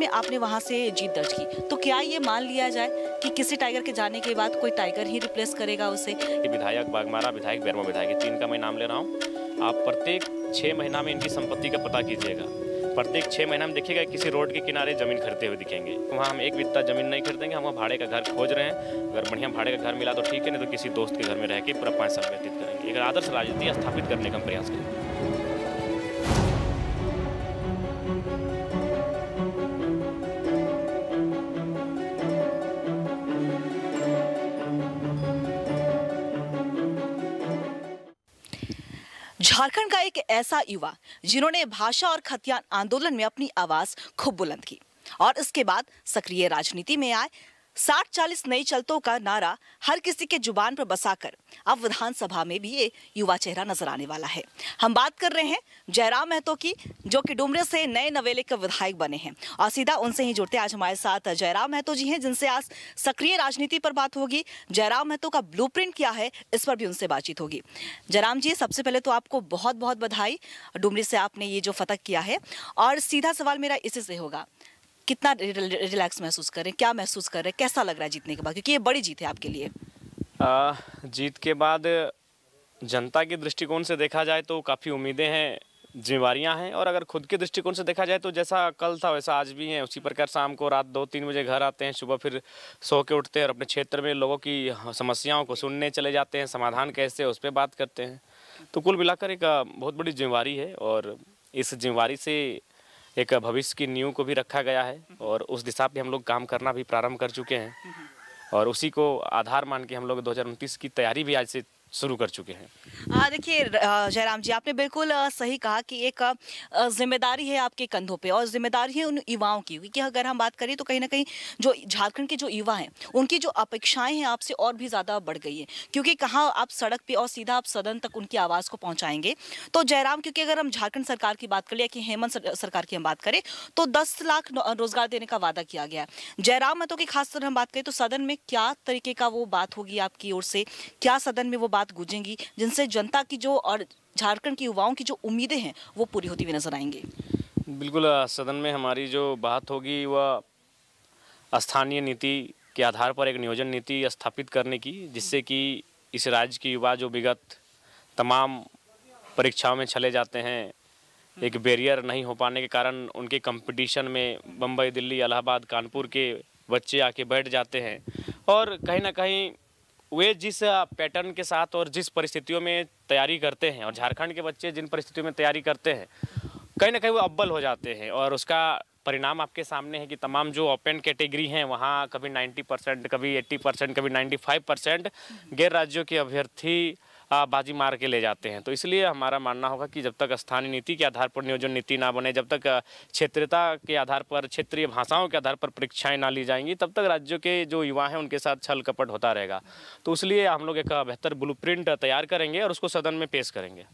में आपने वहां से जीत दर्ज की, तो क्या ये मान लिया जाए कि किसी टाइगर के जाने के बाद कोई टाइगर ही रिप्लेस करेगा उसे? विधायक बाघमारा, विधायक बेरमो, विधायक तीन का मैं नाम ले रहा हूँ। आप प्रत्येक 6 महीना में इनकी संपत्ति का पता कीजिएगा। प्रत्येक 6 महीना में देखिएगा किसी रोड के किनारे जमीन खरीदते हुए दिखेंगे। वहाँ हम एक बित्ता जमीन नहीं खरीदेंगे, हम वहाँ भाड़े का घर खोज रहे हैं। अगर बढ़िया भाड़े का घर मिला तो ठीक है, नहीं तो किसी दोस्त के घर में रह के पूरा 5 साल व्यतीत करेंगे। एक आदर्श राजनीति स्थापित करने का हम प्रयास करेंगे। झारखंड का एक ऐसा युवा जिन्होंने भाषा और खतियान आंदोलन में अपनी आवाज खूब बुलंद की और इसके बाद सक्रिय राजनीति में आए। 60-40 नई चलतों का नारा हर किसी के जुबान पर बसाकर अब विधानसभा में भी ये युवा चेहरा नजर आने वाला है। हम बात कर रहे हैं जयराम महतो की, जो कि डुमरे से नए नवेले के विधायक बने हैं और सीधा उनसे ही जुड़ते आज हमारे साथ जयराम महतो जी हैं, जिनसे आज सक्रिय राजनीति पर बात होगी। जयराम महतो का ब्लूप्रिंट क्या है, इस पर भी उनसे बातचीत होगी। जयराम जी, सबसे पहले तो आपको बहुत बहुत बधाई, डुमरे से आपने ये जो फतह किया है। और सीधा सवाल मेरा इसी से होगा, कितना रिलैक्स महसूस कर रहे हैं, क्या महसूस कर रहे हैं, कैसा लग रहा है जीतने के बाद, क्योंकि ये बड़ी जीत है आपके लिए? जीत के बाद जनता के दृष्टिकोण से देखा जाए तो काफ़ी उम्मीदें हैं, जिम्मेवारियां हैं। और अगर खुद के दृष्टिकोण से देखा जाए तो जैसा कल था वैसा आज भी है। उसी प्रकार शाम को रात 2-3 बजे घर आते हैं, सुबह फिर सो के उठते हैं और अपने क्षेत्र में लोगों की समस्याओं को सुनने चले जाते हैं, समाधान कैसे उस पर बात करते हैं। तो कुल मिलाकर एक बहुत बड़ी जिम्मेवारी है और इस जिम्मेवारी से एक भविष्य की नींव को भी रखा गया है और उस दिशा पे हम लोग काम करना भी प्रारंभ कर चुके हैं और उसी को आधार मान के हम लोग 2029 की तैयारी भी आज से शुरू कर चुके हैं। देखिए जयराम जी, आपने बिल्कुल सही कहा कि एक जिम्मेदारी है आपके कंधों पे और जिम्मेदारी है उन युवाओं की, क्योंकि अगर हम बात करें तो कहीं ना कहीं जो झारखंड के जो युवा हैं उनकी जो अपेक्षाएं हैं आपसे और भी ज़्यादा बढ़ गई है, क्योंकि कहाँ आप सड़क पे और सीधा आप सदन तक उनकी आवाज़ को पहुँचाएंगे। तो जयराम, क्योंकि अगर हम झारखंड सरकार की बात करें या कि हेमंत सरकार की हम बात करें तो 10 लाख रोजगार देने का वादा किया गया है। जयराम महतो की खासकर हम बात करें तो सदन में क्या तरीके का वो बात होगी आपकी ओर से, क्या सदन में वो बात गूंजेंगी जिनसे जनता की जो और झारखंड के युवाओं की जो उम्मीदें हैं वो पूरी होती हुई नजर आएंगी? बिल्कुल, सदन में हमारी जो बात होगी वह स्थानीय नीति के आधार पर एक नियोजन नीति स्थापित करने की, जिससे कि इस राज्य के युवा जो विगत तमाम परीक्षाओं में चले जाते हैं, एक बैरियर नहीं हो पाने के कारण उनके कंपटीशन में बम्बई, दिल्ली, इलाहाबाद, कानपुर के बच्चे आके बैठ जाते हैं और कहीं ना कहीं वे जिस पैटर्न के साथ और जिस परिस्थितियों में तैयारी करते हैं और झारखंड के बच्चे जिन परिस्थितियों में तैयारी करते हैं, कहीं ना कहीं वो अव्वल हो जाते हैं और उसका परिणाम आपके सामने है कि तमाम जो ओपन कैटेगरी हैं वहाँ कभी 90%, कभी 80%, कभी 95% गैर राज्यों के अभ्यर्थी बाजी मार के ले जाते हैं। तो इसलिए हमारा मानना होगा कि जब तक स्थानीय नीति के आधार पर नियोजन नीति ना बने, जब तक क्षेत्रीयता के आधार पर, क्षेत्रीय भाषाओं के आधार पर परीक्षाएं ना ली जाएंगी, तब तक राज्यों के जो युवा हैं उनके साथ छल कपट होता रहेगा। तो इसलिए हम लोग एक बेहतर ब्लूप्रिंट तैयार करेंगे और उसको सदन में पेश करेंगे।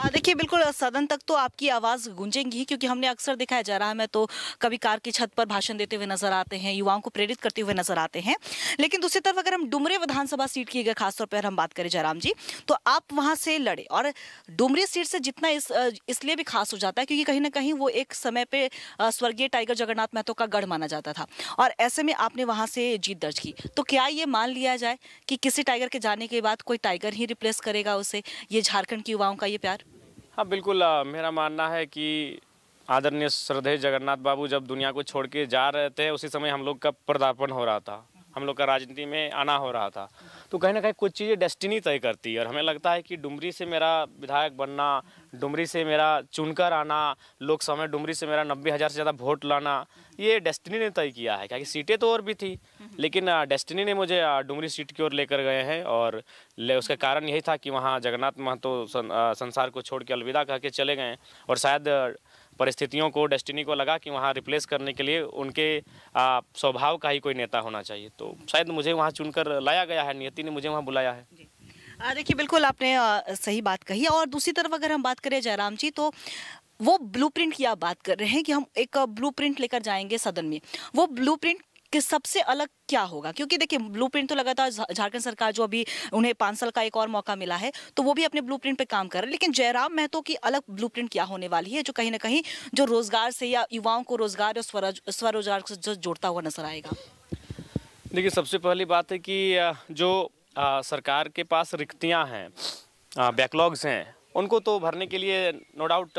देखिए, बिल्कुल सदन तक तो आपकी आवाज़ गूंजेंगी ही, क्योंकि हमने अक्सर देखा है जयराम में तो कभी कार की छत पर भाषण देते हुए नजर आते हैं, युवाओं को प्रेरित करते हुए नजर आते हैं। लेकिन दूसरी तरफ अगर हम डुमरे विधानसभा सीट की अगर खासतौर पर हम बात करें जयराम जी, तो आप वहां से लड़े और डुमरे सीट से जितना इसलिए भी खास हो जाता है क्योंकि कहीं ना कहीं वो एक समय पे स्वर्गीय टाइगर जगन्नाथ महतो का गढ़ माना जाता था और ऐसे में आपने वहां से जीत दर्ज की। तो क्या ये मान लिया जाए कि किसी टाइगर के जाने के बाद कोई टाइगर ही रिप्लेस करेगा उसे, ये झारखंड के युवाओं का ये प्यार? हाँ बिल्कुल, मेरा मानना है कि आदरणीय श्रद्धेय जगन्नाथ बाबू जब दुनिया को छोड़ के जा रहे थे, उसी समय हम लोग का पदार्पण हो रहा था, हम लोग का राजनीति में आना हो रहा था। तो कहीं ना कहीं कुछ चीज़ें डेस्टिनी तय करती है और हमें लगता है कि डुमरी से मेरा विधायक बनना, डुमरी से मेरा चुनकर आना, लोकसभा में डुमरी से मेरा 90,000 से ज़्यादा वोट लाना, ये डेस्टिनी ने तय किया है। क्योंकि सीटें तो और भी थी, लेकिन डेस्टिनी ने मुझे डुमरी सीट की ओर लेकर गए हैं और उसका कारण यही था कि वहाँ जगन्नाथ महतो संसार को छोड़ के अलविदा कह के चले गए और शायद परिस्थितियों को, डेस्टिनी को लगा कि वहाँ रिप्लेस करने के लिए उनके स्वभाव का ही कोई नेता होना चाहिए। तो शायद मुझे वहाँ चुनकर लाया गया है, नियति ने मुझे वहाँ बुलाया है। देखिए, बिल्कुल आपने सही बात कही। और दूसरी तरफ अगर हम बात करें जयराम जी, तो वो ब्लूप्रिंट की आप बात कर रहे हैं कि हम एक ब्लूप्रिंट लेकर जाएंगे सदन में, वो ब्लूप्रिंट कि सबसे अलग क्या होगा? क्योंकि देखिए ब्लूप्रिंट तो लगातार झारखंड सरकार जो अभी उन्हें 5 साल का एक और मौका मिला है, तो वो भी अपने ब्लूप्रिंट पे काम कर रहे हैं। लेकिन जयराम महतो की अलग ब्लूप्रिंट क्या होने वाली है, जो कहीं न कहीं जो रोजगार से या युवाओं को रोजगार और स्वरोजगार से जो जोड़ता हुआ नजर आएगा? देखिए, सबसे पहली बात है कि जो सरकार के पास रिक्तियां हैं, बैकलॉग्स हैं, उनको तो भरने के लिए नो डाउट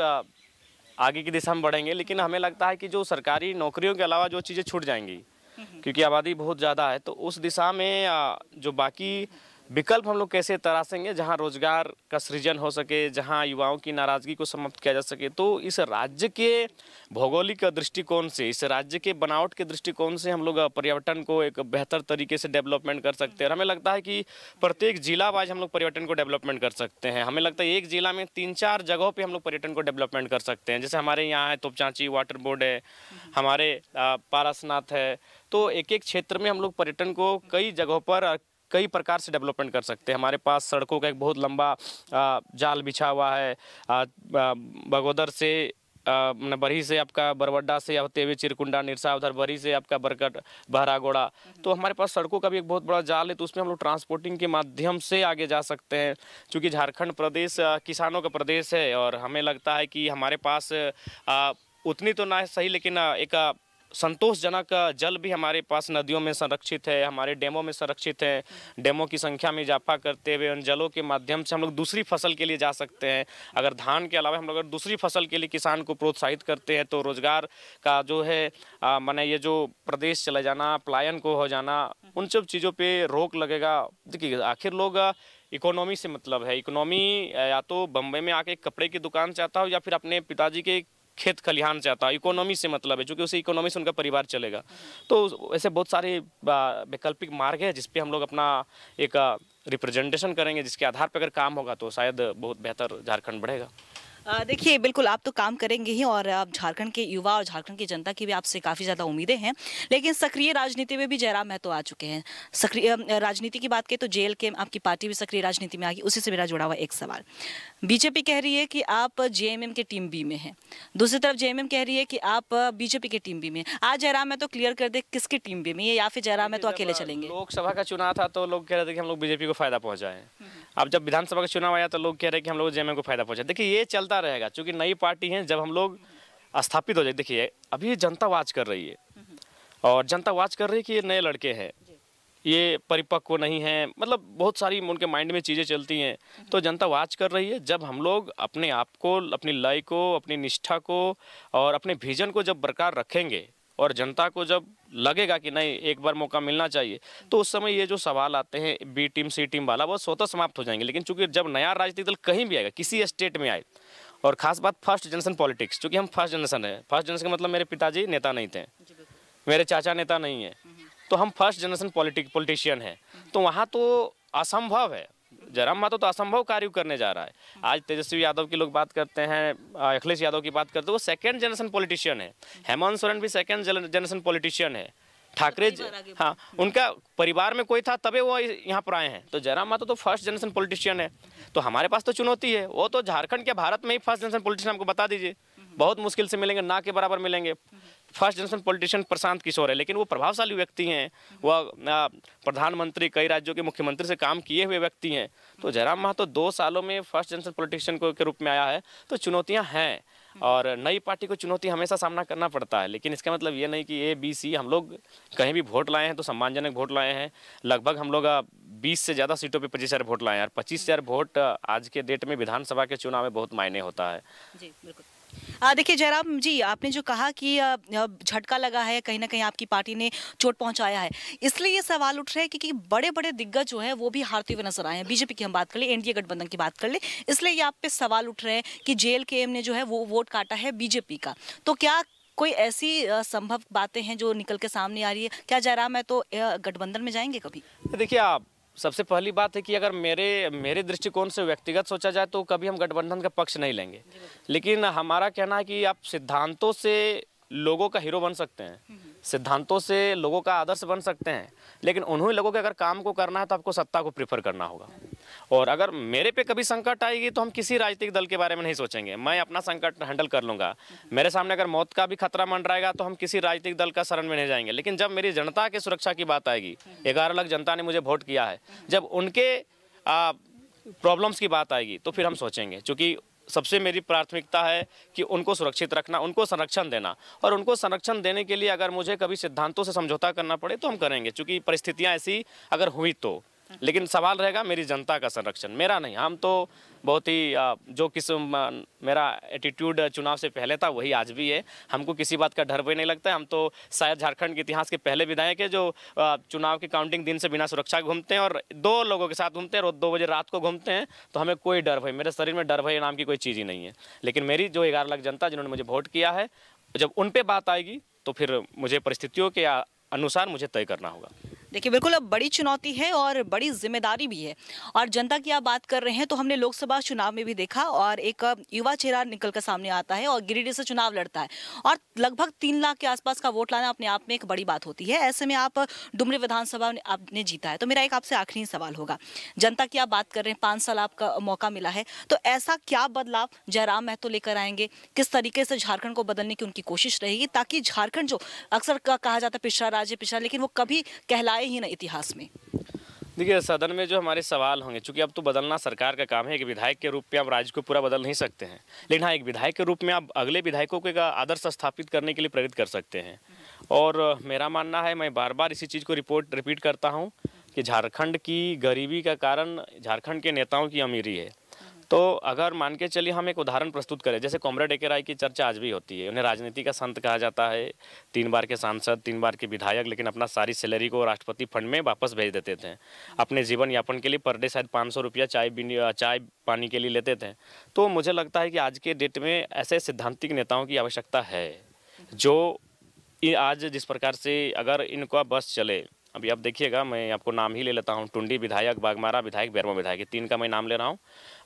आगे की दिशा में बढ़ेंगे। लेकिन हमें लगता है कि जो सरकारी नौकरियों के अलावा जो चीज़ें छूट जाएंगी, क्योंकि आबादी बहुत ज़्यादा है, तो उस दिशा में जो बाकी विकल्प हम लोग कैसे तराशेंगे जहां रोजगार का सृजन हो सके, जहां युवाओं की नाराज़गी को समाप्त किया जा सके। तो इस राज्य के भौगोलिक दृष्टिकोण से, इस राज्य के बनावट के दृष्टिकोण से हम लोग पर्यटन को एक बेहतर तरीके से डेवलपमेंट कर सकते हैं। और हमें लगता है कि प्रत्येक जिला वाइज हम लोग पर्यटन को डेवलपमेंट कर सकते हैं। हमें लगता है एक जिला में 3-4 जगहों पर हम लोग पर्यटन को डेवलपमेंट कर सकते हैं। जैसे हमारे यहाँ है तोपचांची वाटर बोर्ड है, हमारे पारसनाथ है। तो एक एक क्षेत्र में हम लोग पर्यटन को कई जगहों पर कई प्रकार से डेवलपमेंट कर सकते हैं। हमारे पास सड़कों का एक बहुत लंबा जाल बिछा हुआ है, बगोदर से बरही से आपका बरवड्डा से होते हुए चिरकुंडा निरसा, उधर बरही से आपका बरकट बहरागोड़ा। तो हमारे पास सड़कों का भी एक बहुत बड़ा जाल है, तो उसमें हम लोग ट्रांसपोर्टिंग के माध्यम से आगे जा सकते हैं। क्योंकि झारखंड प्रदेश किसानों का प्रदेश है और हमें लगता है कि हमारे पास उतनी तो ना सही, लेकिन एक संतोषजनक जल भी हमारे पास नदियों में संरक्षित है, हमारे डैमों में संरक्षित है। डैमों की संख्या में इजाफा करते हुए उन जलों के माध्यम से हम लोग दूसरी फसल के लिए जा सकते हैं। अगर धान के अलावा हम लोग अगर दूसरी फसल के लिए किसान को प्रोत्साहित करते हैं तो रोजगार का जो है माने ये जो प्रदेश चले जाना, पलायन को हो जाना, उन सब चीज़ों पर रोक लगेगा। देखिए, आखिर लोग इकोनॉमी से मतलब है। इकोनॉमी या तो बम्बई में आके कपड़े की दुकान चाहता हो या फिर अपने पिताजी के खेत खलिहान चाहता है। इकोनॉमी से मतलब है, क्योंकि उसी इकोनॉमी से उनका परिवार चलेगा। तो ऐसे बहुत सारे वैकल्पिक मार्ग है जिस पे हम लोग अपना एक रिप्रेजेंटेशन करेंगे, जिसके आधार पर अगर काम होगा तो शायद बहुत बेहतर झारखंड बढ़ेगा। देखिए बिल्कुल आप तो काम करेंगे ही और आप झारखंड के युवा और झारखंड की जनता की भी आपसे काफ़ी ज़्यादा उम्मीदें हैं। लेकिन सक्रिय राजनीति में भी जयराम महतो आ चुके हैं। सक्रिय राजनीति की बात करें तो जेल के आपकी पार्टी भी सक्रिय राजनीति में आ गई। उसी से मेरा जुड़ा हुआ एक सवाल, बीजेपी कह रही है कि आप जेएमएम के टीम बी में हैं, दूसरी तरफ जेएमएम कह रही है कि आप बीजेपी के टीम बी में। आज जयराम महतो क्लियर कर दे किसके टीम बी में, या फिर जयराम महतो अकेले चलेंगे? लोकसभा का चुनाव था तो लोग कह रहे थे कि हम लोग बीजेपी को फायदा पहुंचाएं। अब जब विधानसभा का चुनाव आया तो लोग कह रहे हैं कि हम लोग जेएमएम को फायदा पहुंचाएं। देखिए, ये चलता रहेगा, क्योंकि नई पार्टी है। जब हम लोग स्थापित हो जाए, देखिए अभी जनता वाच कर रही है और जनता वाच कर रही है कि ये नए लड़के हैं, ये परिपक्व नहीं है, मतलब बहुत सारी उनके माइंड में चीज़ें चलती हैं। तो जनता वाच कर रही है। जब हम लोग अपने आप को, अपनी लय को, अपनी निष्ठा को और अपने विजन को जब बरकरार रखेंगे और जनता को जब लगेगा कि नहीं एक बार मौका मिलना चाहिए, तो उस समय ये जो सवाल आते हैं बी टीम सी टीम वाला, वो स्वतः समाप्त हो जाएंगे। लेकिन चूंकि जब नया राजनीतिक दल कहीं भी आएगा, किसी स्टेट में आए, और खास बात फर्स्ट जनरेशन पॉलिटिक्स, क्योंकि हम फर्स्ट जनरेशन है। फर्स्ट जनरेशन का मतलब मेरे पिताजी नेता नहीं थे, मेरे चाचा नेता नहीं है, तो हम फर्स्ट जनरेशन पॉलिटिशियन है। तो वहाँ तो असंभव है, जयराम महतो तो असंभव कार्य करने जा रहा है। आज तेजस्वी यादव की लोग बात करते हैं, अखिलेश यादव की बात करते हैं, वो सेकेंड जनरेशन पॉलिटिशियन है। हेमंत सोरेन भी सेकेंड जनरेशन पॉलिटिशियन है। ठाकरे, हाँ, उनका परिवार में कोई था तबे वो यहाँ पर आए हैं। तो जयराम महतो तो फर्स्ट जनरेशन पॉलिटिशियन है। तो हमारे पास तो चुनौती है, वो तो झारखंड के भारत में ही फर्स्ट जनरेशन पॉलिटिशियन हमको बता दीजिए, बहुत मुश्किल से मिलेंगे, ना के बराबर मिलेंगे। First generation politician Prashant Kishor है, लेकिन वो प्रभावशाली व्यक्ति हैं, वह प्रधानमंत्री, कई राज्यों के मुख्यमंत्री से काम किए हुए व्यक्ति हैं। तो जयराम महतो 2 सालों में फर्स्ट जनरेशन पॉलिटिशियन के रूप में आया है। तो चुनौतियाँ हैं और नई पार्टी को चुनौती हमेशा सामना करना पड़ता है। लेकिन इसका मतलब ये नहीं कि ए बी सी, हम लोग कहीं भी वोट लाए हैं तो सम्मानजनक वोट लाए हैं। लगभग हम लोग 20 से ज़्यादा सीटों पे 25,000 वोट लाए हैं और 25,000 वोट आज के डेट में विधानसभा के चुनाव में बहुत मायने होता है। जी बिल्कुल। देखिए जयराम जी, आपने जो कहा कि झटका लगा है, कहीं ना कहीं आपकी पार्टी ने चोट पहुंचाया है, इसलिए ये सवाल उठ रहे हैं कि बड़े बड़े दिग्गज जो हैं वो भी हारते हुए नजर आए हैं। बीजेपी की हम बात कर ले, एनडीए गठबंधन की बात कर ले, इसलिए ये आप पे सवाल उठ रहे हैं कि जेल के एम ने जो है वो वोट काटा है बीजेपी का। तो क्या कोई ऐसी संभव बातें हैं जो निकल के सामने आ रही है? क्या जयराम महतो गठबंधन में जाएंगे कभी? देखिए, आप सबसे पहली बात है कि अगर मेरे दृष्टिकोण से व्यक्तिगत सोचा जाए तो कभी हम गठबंधन का पक्ष नहीं लेंगे। लेकिन हमारा कहना है कि आप सिद्धांतों से लोगों का हीरो बन सकते हैं, सिद्धांतों से लोगों का आदर्श बन सकते हैं, लेकिन उन्हीं लोगों के अगर काम को करना है तो आपको सत्ता को प्रीफर करना होगा। और अगर मेरे पे कभी संकट आएगी तो हम किसी राजनीतिक दल के बारे में नहीं सोचेंगे, मैं अपना संकट हैंडल कर लूँगा। मेरे सामने अगर मौत का भी खतरा मंडराएगा तो हम किसी राजनीतिक दल का शरण में नहीं जाएंगे। लेकिन जब मेरी जनता की सुरक्षा की बात आएगी, 11 लाख जनता ने मुझे वोट किया है, जब उनके प्रॉब्लम्स की बात आएगी तो फिर हम सोचेंगे। क्योंकि सबसे मेरी प्राथमिकता है कि उनको सुरक्षित रखना, उनको संरक्षण देना, और उनको संरक्षण देने के लिए अगर मुझे कभी सिद्धांतों से समझौता करना पड़े तो हम करेंगे, क्योंकि परिस्थितियां ऐसी अगर हुई तो। लेकिन सवाल रहेगा मेरी जनता का संरक्षण, मेरा नहीं। हम तो बहुत ही जो मेरा एटीट्यूड चुनाव से पहले था वही आज भी है। हमको किसी बात का डर भी नहीं लगता है। हम तो शायद झारखंड के इतिहास के पहले विधायक है जो चुनाव के काउंटिंग दिन से बिना सुरक्षा घूमते हैं और 2 लोगों के साथ घूमते हैं और 2 बजे रात को घूमते हैं। तो हमें कोई डर भय, मेरे शरीर में डर भय नाम की कोई चीज़ ही नहीं है। लेकिन मेरी जो 11 लाख जनता जिन्होंने मुझे वोट किया है, जब उन पर बात आएगी तो फिर मुझे परिस्थितियों के अनुसार मुझे तय करना होगा। देखिए, बिल्कुल अब बड़ी चुनौती है और बड़ी जिम्मेदारी भी है। और जनता की आप बात कर रहे हैं तो हमने लोकसभा चुनाव में भी देखा, और एक युवा चेहरा निकल कर सामने आता है और गिरिडीह से चुनाव लड़ता है, और लगभग 3 लाख के आसपास का वोट लाना अपने आप में एक बड़ी बात होती है। ऐसे में आप डुमरी विधानसभा आपने जीता है। तो मेरा एक आपसे आखिरी सवाल होगा, जनता की आप बात कर रहे हैं, 5 साल आपका मौका मिला है, तो ऐसा क्या बदलाव जयराम महतो लेकर आएंगे? किस तरीके से झारखंड को बदलने की उनकी कोशिश रहेगी, ताकि झारखंड जो अक्सर कहा जाता है पिछड़ा राज्य पिछड़ा, लेकिन वो कभी कहलाए ही ना इतिहास में? देखिए, सदन में जो हमारे सवाल होंगे, चूंकि अब तो बदलना सरकार का काम है। एक विधायक के रूप में आप राज्य को पूरा बदल नहीं सकते हैं, लेकिन हाँ, एक विधायक के रूप में आप अगले विधायकों के आदर्श स्थापित करने के लिए प्रेरित कर सकते हैं। और मेरा मानना है, मैं बार बार इसी चीज़ को रिपीट करता हूँ कि झारखंड की गरीबी का कारण झारखंड के नेताओं की अमीरी है। तो अगर मान के चलिए हम एक उदाहरण प्रस्तुत करें, जैसे कॉमरेड ए के राय की चर्चा आज भी होती है। उन्हें राजनीति का संत कहा जाता है, 3 बार के सांसद, 3 बार के विधायक, लेकिन अपना सारी सैलरी को राष्ट्रपति फंड में वापस भेज देते थे। अपने जीवन यापन के लिए पर डे शायद 500 रुपया चाय पानी के लिए लेते थे। तो मुझे लगता है कि आज के डेट में ऐसे सिद्धांतिक नेताओं की आवश्यकता है, जो आज जिस प्रकार से अगर इनका बस चले। अभी आप देखिएगा, मैं आपको नाम ही ले लेता हूँ, टुंडी विधायक, बागमारा विधायक, बेरमो विधायक, 3 का मैं नाम ले रहा हूँ।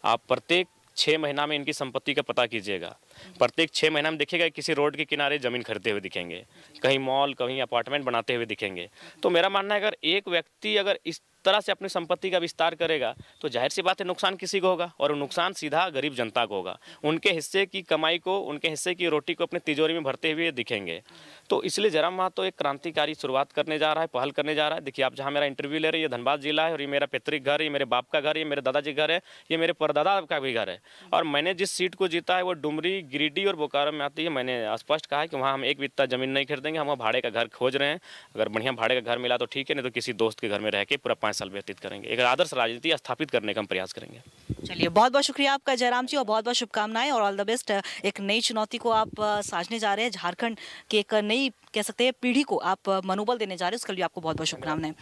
आप प्रत्येक 6 महीना में इनकी संपत्ति का पता कीजिएगा। प्रत्येक 6 महीना में देखिएगा किसी रोड के किनारे ज़मीन खरीदते हुए दिखेंगे, कहीं मॉल, कहीं अपार्टमेंट बनाते हुए दिखेंगे। तो मेरा मानना है, अगर एक व्यक्ति अगर इस तरह से अपनी संपत्ति का विस्तार करेगा तो जाहिर सी बात है नुकसान किसी को होगा, और नुकसान सीधा गरीब जनता को होगा। उनके हिस्से की कमाई को, उनके हिस्से की रोटी को अपनी तिजोरी में भरते हुए दिखेंगे। तो इसलिए जयराम महतो एक क्रांतिकारी शुरुआत करने जा रहा है, पहल करने जा रहा है। देखिए, आप जहाँ मेरा इंटरव्यू ले रहे हैं, ये धनबाद जिला है, और ये मेरा पैतृक घर, ये मेरे बाप का घर, ये मेरे दादाजी घर है, ये मेरे परदादा का भी घर है। और मैंने जिस सीट को जीता है वो डुमरी, गिरिडीह और बोकारो में आती है। मैंने स्पष्ट कहा है कि वहाँ हम एक बित्ता जमीन नहीं खरीदेंगे, हम वहाँ भाड़े का घर खोज रहे हैं। अगर बढ़िया भाड़े का घर मिला तो ठीक है, नहीं तो किसी दोस्त के घर में रह के पूरा 5 साल व्यतीत करेंगे। एक आदर्श राजनीति स्थापित करने का हम प्रयास करेंगे। चलिए, बहुत बहुत शुक्रिया आपका जयराम जी, और बहुत बहुत शुभकामनाएं और ऑल द बेस्ट। एक नई चुनौती को आप साझने जा रहे हैं, झारखंड की एक नई कह सकते हैं पीढ़ी को आप मनोबल देने जा रहे हैं, उसके लिए आपको बहुत बहुत शुभकामनाएं।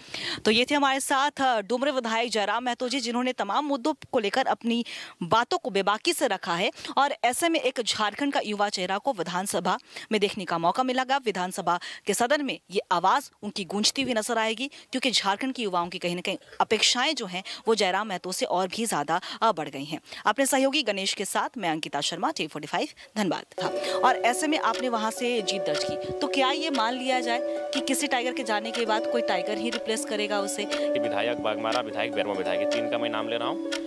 तो ये थे हमारे साथ डुमरी विधायक जयराम महतो जी, जिन्होंने तमाम मुद्दों को लेकर अपनी बातों को बेबाकी से रखा है। और ऐसे में एक झारखंड का युवा चेहरा को विधानसभा में देखने का मौका मिलेगा। विधानसभा के सदन में ये आवाज़ उनकी गूंजती हुई नजर आएगी, क्योंकि झारखंड की युवाओं की कहीं ना कहीं अपेक्षाएं जो हैं वो जयराम महतो से और भी ज़्यादा बढ़ गई हैं। अपने सहयोगी गणेश के साथ मैं अंकिता शर्मा, T45 धनबाद था। और ऐसे में आपने वहाँ से जीत दर्ज की, तो क्या ये मान लिया जाए कि किसी टाइगर के जाने के बाद कोई टाइगर ही रिप्लेस करेगा उसे? विधायक, बागमारा विधायक, बेरमो विधायक, 3 का मैं नाम ले रहा हूँ।